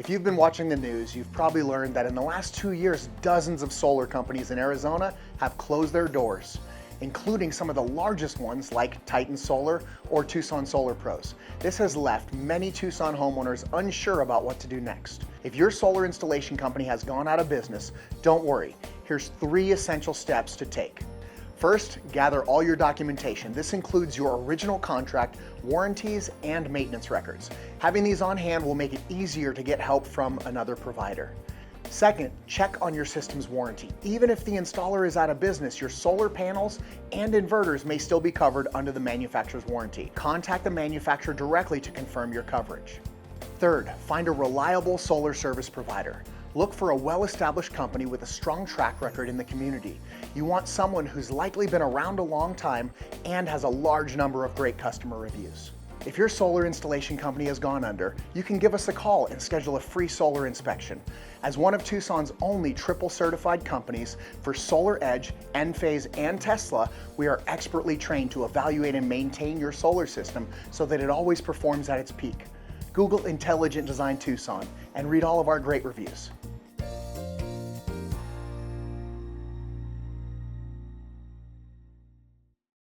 If you've been watching the news, you've probably learned that in the last 2 years, dozens of solar companies in Arizona have closed their doors, including some of the largest ones like Titan Solar or Tucson Solar Pros. This has left many Tucson homeowners unsure about what to do next. If your solar installation company has gone out of business, don't worry. Here's 3 essential steps to take. First, gather all your documentation. This includes your original contract, warranties, and maintenance records. Having these on hand will make it easier to get help from another provider. Second, check on your system's warranty. Even if the installer is out of business, your solar panels and inverters may still be covered under the manufacturer's warranty. Contact the manufacturer directly to confirm your coverage. Third, find a reliable solar service provider. Look for a well-established company with a strong track record in the community. You want someone who's likely been around a long time and has a large number of great customer reviews. If your solar installation company has gone under, you can give us a call and schedule a free solar inspection. As one of Tucson's only triple certified companies for SolarEdge, Enphase, and Tesla, we are expertly trained to evaluate and maintain your solar system so that it always performs at its peak. Google Intelligent Design Tucson and read all of our great reviews.